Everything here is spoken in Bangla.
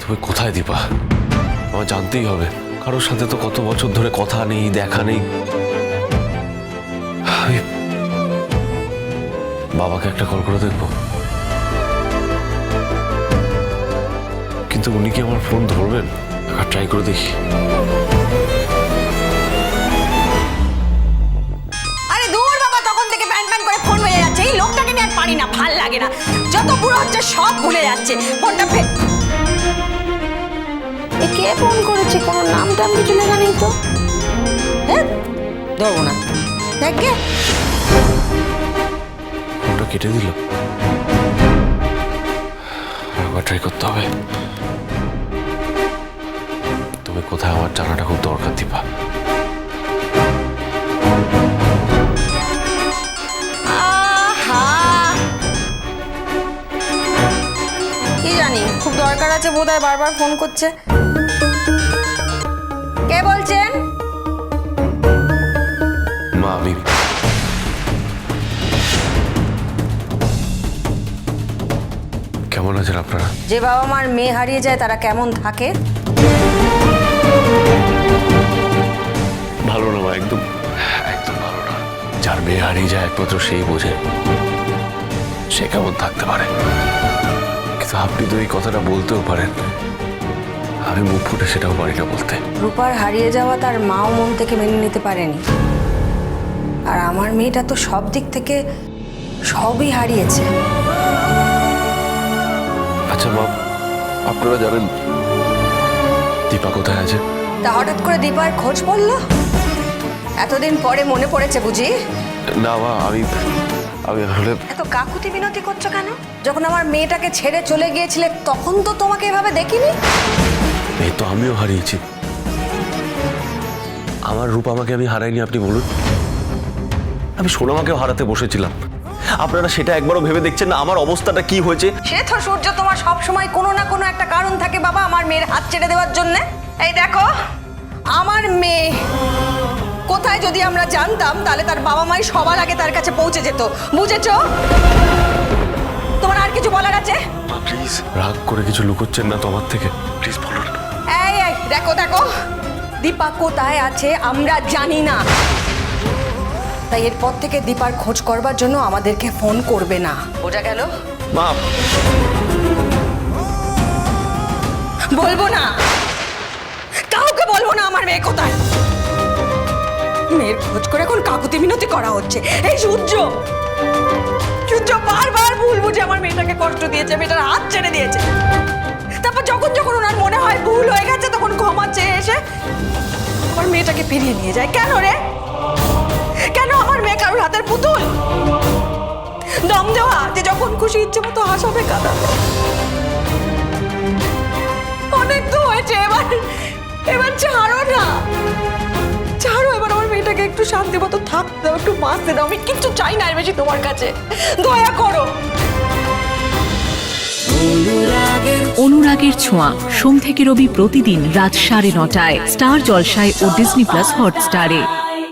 তুমি কোথায় দীপা? আমার জানতেই হবে। কারোর সাথে তো কত বছর ধরে কথা নেই, দেখা নেই। আমি বাবাকে একটা কল করে দেখবো, কিন্তু উনি কি আমার ফোন ধরবেন? একবার ট্রাই করে দেখি। আরে দূর বাবা, তখন থেকে প্যান প্যান করে ফোন হয়ে যাচ্ছে। এই লোকটাকে নিয়ে আর পারি না, ভাল লাগে না। যত বুড়ো হচ্ছে সব ভুলে যাচ্ছে। ফোনটা কে ফোন করেছে? কোনো নাম টাম কিছু লেখা নেই তো। হ্যাঁ, ধরবো না। দেখ গে, ফোনটা কেটে দিল। একবার ট্রাই করতে হবে। তুমি কোথায় আমার জানাটা খুব দরকার দীপা। কি জানি, খুব দরকার আছে বোধহয়, বারবার ফোন করছে। কে বলছেন? মা, আমি কেমন আছেন আপনারা? যে বাবা মার মেয়ে হারিয়ে যায় তারা কেমন থাকে? ভালো না মা, একদম একদম ভালো না। যার মেয়ে হারিয়ে যায় একমাত্র সেই বোঝে সে কেমন থাকতে পারে। কিন্তু আপনি তো এই কথাটা বলতেও পারেন, আমি মুখ ফুটে সেটাও পারি না বলতে। রূপার হারিয়ে যাওয়া তার মাও মন থেকে মেনে নিতে পারেনি, আর আমার মেয়েটা তো সব দিক থেকে সবই হারিয়েছে। আচ্ছা মা, আপনারা জানেন দীপা কোথায় আছে? তা হঠাৎ করে দীপার খোঁজ পড়লো? এতদিন পরে মনে পড়েছে বুঝি? না মা, আমি আসলে এত কাকুতি মিনতি করছো কেন? যখন আমার মেয়েটাকে ছেড়ে চলে গিয়েছিলে তখন তো তোমাকে এভাবে দেখিনি। এই তো আমিও হারিয়েছি। আমার রূপ আমাকে আমি হারাইনি, আপনি বলুন। আমি সোনামাকেও হারাতে বসেছিলাম। আপনারা সেটা একবারও ভেবে দেখছেন না আমার অবস্থাটা কি হয়েছে? সে তো সূর্য, তোমার সব সময় কোনো না কোনো একটা কারণ থাকে বাবা আমার মেয়ের হাত ছেড়ে দেওয়ার জন্য। এই দেখো, আমার মেয়ে কোথায় যদি আমরা জানতাম তাহলে তার বাবা মাই সবার আগে তার কাছে পৌঁছে যেত, বুঝেছো? তোমার আর কিছু বলার আছে? প্লিজ রাগ করে কিছু লুকোচ্ছেন না তো আমার থেকে, প্লিজ বলুন। এই এই দেখো দেখো, দীপা কোথায় আছে আমরা জানি না, তাই এরপর থেকে দীপার খোঁজ করবার জন্য আমাদেরকে ফোন করবে না, বোঝা গেল? মা, বলবো না, কাউকে বলবো না আমার মেয়ে কোথায়। মেয়ের খোঁজ করে এখন কাকুতি মিনতি করা হচ্ছে। এই সূর্য, সূর্য বারবার ভুল বুঝে আমার মেয়েটাকে কষ্ট দিয়েছে, মেয়েটার হাত ছেড়ে দিয়েছে। তারপর যখন যখন ওনার মনে হয় ভুল হয়ে গেছে তখন ক্ষমা চেয়ে এসে আমার মেয়েটাকে ফিরিয়ে নিয়ে যায়। কেন রে? কেন আমার মেয়ে কারোর হাতের পুতুল? দম দেওয়া যে যখন খুশি ইচ্ছে মতো হাসাবে কাঁদাবে। অনেক তো হয়েছে, এবার এবার ছাড়ো না, ছাড়ো। এবার আমার মেয়েটাকে একটু শান্তি মতো থাকতে দাও, একটু বাঁচতে দাও। আমি কিচ্ছু চাই না এর বেশি তোমার কাছে, দয়া করো। অনুরাগের ছোঁয়া, সোম থেকে রবি প্রতিদিন রাত 9:30টায় স্টার জলসায় ও ডিজনি প্লাস হটস্টারে।